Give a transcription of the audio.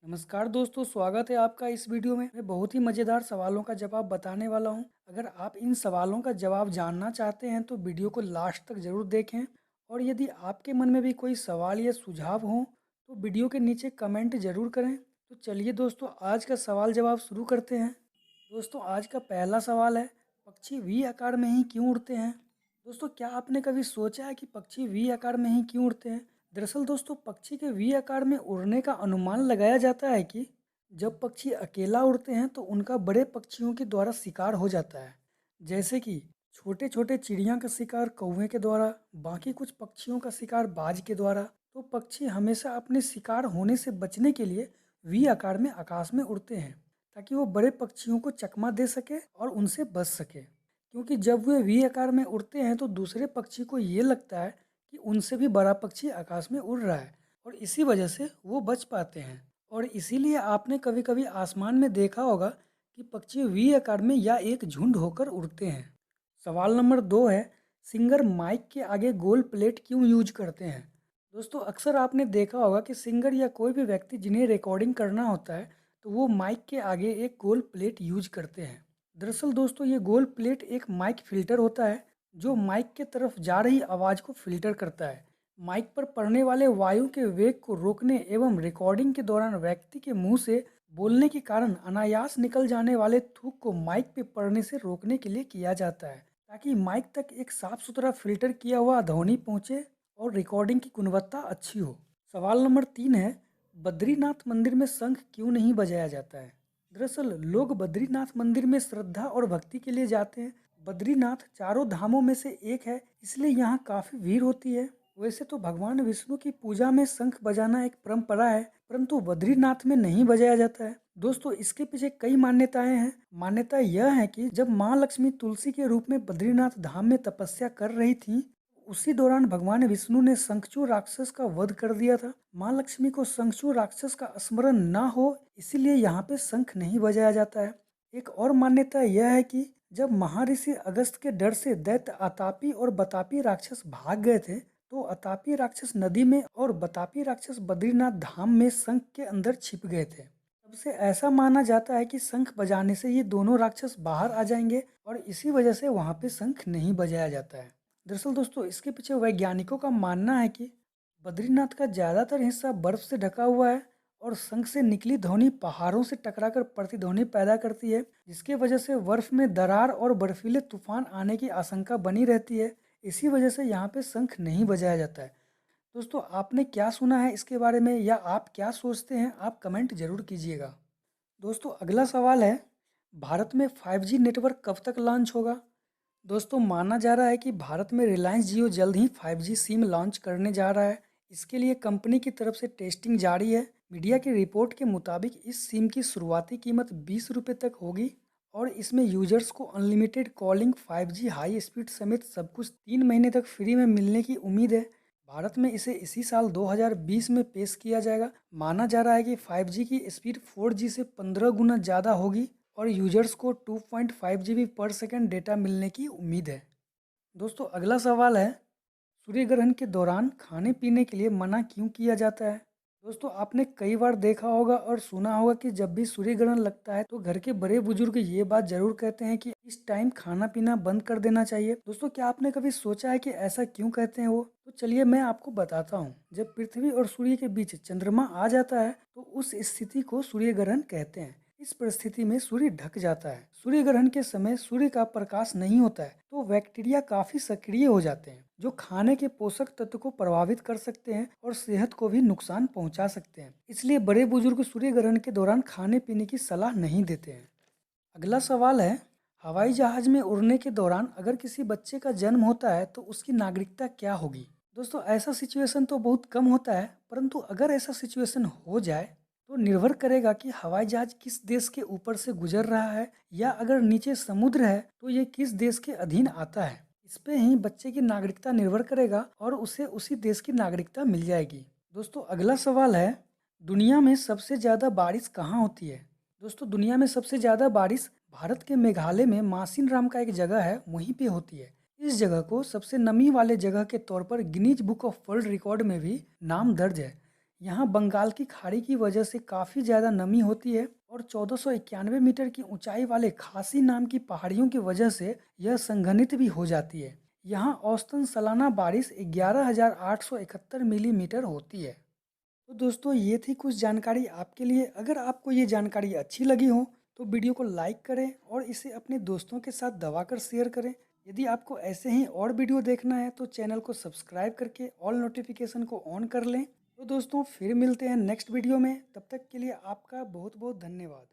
नमस्कार दोस्तों, स्वागत है आपका इस वीडियो में। मैं बहुत ही मज़ेदार सवालों का जवाब बताने वाला हूं। अगर आप इन सवालों का जवाब जानना चाहते हैं तो वीडियो को लास्ट तक ज़रूर देखें। और यदि आपके मन में भी कोई सवाल या सुझाव हो तो वीडियो के नीचे कमेंट ज़रूर करें। तो चलिए दोस्तों, आज का सवाल जवाब शुरू करते हैं। दोस्तों, आज का पहला सवाल है, पक्षी वी आकार में ही क्यों उड़ते हैं? दोस्तों, क्या आपने कभी सोचा है कि पक्षी वी आकार में ही क्यों उड़ते हैं? दरअसल दोस्तों, पक्षी के वी आकार में उड़ने का अनुमान लगाया जाता है कि जब पक्षी अकेला उड़ते हैं तो उनका बड़े पक्षियों के द्वारा शिकार हो जाता है। जैसे कि छोटे छोटे चिड़िया का शिकार कौवे के द्वारा, बाकी कुछ पक्षियों का शिकार बाज के द्वारा। तो पक्षी हमेशा अपने शिकार होने से बचने के लिए वी आकार में आकाश में उड़ते हैं, ताकि वो बड़े पक्षियों को चकमा दे सके और उनसे बच सके। क्योंकि जब वे वी आकार में उड़ते हैं तो दूसरे पक्षी को ये लगता है कि उनसे भी बड़ा पक्षी आकाश में उड़ रहा है, और इसी वजह से वो बच पाते हैं। और इसीलिए आपने कभी कभी आसमान में देखा होगा कि पक्षी वी आकार में या एक झुंड होकर उड़ते हैं। सवाल नंबर 2 है, सिंगर माइक के आगे गोल प्लेट क्यों यूज करते हैं? दोस्तों, अक्सर आपने देखा होगा कि सिंगर या कोई भी व्यक्ति जिन्हें रिकॉर्डिंग करना होता है तो वो माइक के आगे एक गोल प्लेट यूज करते हैं। दरअसल दोस्तों, ये गोल प्लेट एक माइक फिल्टर होता है जो माइक के तरफ जा रही आवाज़ को फिल्टर करता है। माइक पर पड़ने वाले वायु के वेग को रोकने एवं रिकॉर्डिंग के दौरान व्यक्ति के मुंह से बोलने के कारण अनायास निकल जाने वाले थूक को माइक पे पड़ने से रोकने के लिए किया जाता है, ताकि माइक तक एक साफ सुथरा फिल्टर किया हुआ ध्वनि पहुंचे और रिकॉर्डिंग की गुणवत्ता अच्छी हो। सवाल नंबर 3 है, बद्रीनाथ मंदिर में शंख क्यों नहीं बजाया जाता है? दरअसल लोग बद्रीनाथ मंदिर में श्रद्धा और भक्ति के लिए जाते हैं। बद्रीनाथ चारों धामों में से एक है, इसलिए यहाँ काफ़ी भीड़ होती है। वैसे तो भगवान विष्णु की पूजा में शंख बजाना एक परंपरा है, परंतु बद्रीनाथ में नहीं बजाया जाता है। दोस्तों, इसके पीछे कई मान्यताएं हैं। मान्यता यह है कि जब माँ लक्ष्मी तुलसी के रूप में बद्रीनाथ धाम में तपस्या कर रही थी, उसी दौरान भगवान विष्णु ने शंखचूड़ राक्षस का वध कर दिया था। माँ लक्ष्मी को शंखचूड़ राक्षस का स्मरण न हो, इसीलिए यहाँ पे शंख नहीं बजाया जाता है। एक और मान्यता यह है कि जब महर्षि अगस्त के डर से दैत्य अतापी और बतापी राक्षस भाग गए थे, तो अतापी राक्षस नदी में और बतापी राक्षस बद्रीनाथ धाम में शंख के अंदर छिप गए थे। तब से ऐसा माना जाता है कि शंख बजाने से ये दोनों राक्षस बाहर आ जाएंगे, और इसी वजह से वहाँ पे शंख नहीं बजाया जाता है। दरअसल दोस्तों, इसके पीछे वैज्ञानिकों का मानना है कि बद्रीनाथ का ज़्यादातर हिस्सा बर्फ से ढका हुआ है, और शंख से निकली ध्वनि पहाड़ों से टकराकर प्रतिध्वनि पैदा करती है, जिसके वजह से बर्फ में दरार और बर्फीले तूफान आने की आशंका बनी रहती है। इसी वजह से यहाँ पे शंख नहीं बजाया जाता है। दोस्तों, आपने क्या सुना है इसके बारे में, या आप क्या सोचते हैं, आप कमेंट जरूर कीजिएगा। दोस्तों, अगला सवाल है, भारत में 5G नेटवर्क कब तक लॉन्च होगा? दोस्तों, माना जा रहा है कि भारत में रिलायंस जियो जल्द ही 5G सिम लॉन्च करने जा रहा है। इसके लिए कंपनी की तरफ से टेस्टिंग जारी है। मीडिया की रिपोर्ट के मुताबिक इस सिम की शुरुआती कीमत 20 रुपये तक होगी, और इसमें यूजर्स को unlimited calling, 5G high speed समेत सब कुछ 3 महीने तक फ्री में मिलने की उम्मीद है। भारत में इसे इसी साल 2020 में पेश किया जाएगा। माना जा रहा है कि 5G की स्पीड 4G से 15 गुना ज़्यादा होगी, और यूजर्स को 2.5 GB पर सेकेंड डेटा मिलने की उम्मीद है। दोस्तों, अगला सवाल है, सूर्य ग्रहण के दौरान खाने पीने के लिए मना क्यों किया जाता है? दोस्तों, आपने कई बार देखा होगा और सुना होगा कि जब भी सूर्य ग्रहण लगता है तो घर के बड़े बुजुर्ग ये बात जरूर कहते हैं कि इस टाइम खाना पीना बंद कर देना चाहिए। दोस्तों, क्या आपने कभी सोचा है कि ऐसा क्यों कहते हैं वो? तो चलिए मैं आपको बताता हूँ। जब पृथ्वी और सूर्य के बीच चंद्रमा आ जाता है तो उस स्थिति को सूर्य ग्रहण कहते हैं। इस परिस्थिति में सूर्य ढक जाता है। सूर्य ग्रहण के समय सूर्य का प्रकाश नहीं होता है, तो बैक्टीरिया काफी सक्रिय हो जाते हैं, जो खाने के पोषक तत्व को प्रभावित कर सकते हैं और सेहत को भी नुकसान पहुंचा सकते हैं। इसलिए बड़े बुजुर्ग सूर्य ग्रहण के दौरान खाने पीने की सलाह नहीं देते हैं। अगला सवाल है, हवाई जहाज में उड़ने के दौरान अगर किसी बच्चे का जन्म होता है तो उसकी नागरिकता क्या होगी? दोस्तों, ऐसा सिचुएशन तो बहुत कम होता है, परंतु अगर ऐसा सिचुएशन हो जाए तो निर्भर करेगा कि हवाई जहाज किस देश के ऊपर से गुजर रहा है, या अगर नीचे समुद्र है तो ये किस देश के अधीन आता है। इस पे ही बच्चे की नागरिकता निर्भर करेगा और उसे उसी देश की नागरिकता मिल जाएगी। दोस्तों, अगला सवाल है, दुनिया में सबसे ज़्यादा बारिश कहाँ होती है? दोस्तों, दुनिया में सबसे ज़्यादा बारिश भारत के मेघालय में मासिन राम का एक जगह है, वहीं पे होती है। इस जगह को सबसे नमी वाले जगह के तौर पर Guinness book of world record में भी नाम दर्ज है। यहाँ बंगाल की खाड़ी की वजह से काफ़ी ज़्यादा नमी होती है और 1491 मीटर की ऊंचाई वाले खासी नाम की पहाड़ियों की वजह से यह संघनित भी हो जाती है। यहाँ औसतन सालाना बारिश 11,871 मिलीमीटर होती है। तो दोस्तों ये थी कुछ जानकारी आपके लिए। अगर आपको ये जानकारी अच्छी लगी हो तो वीडियो को लाइक करें और इसे अपने दोस्तों के साथ दबाकर शेयर करें। यदि आपको ऐसे ही और वीडियो देखना है तो चैनल को सब्सक्राइब करके ऑल नोटिफिकेशन को ऑन कर लें। तो दोस्तों फिर मिलते हैं नेक्स्ट वीडियो में, तब तक के लिए आपका बहुत बहुत धन्यवाद।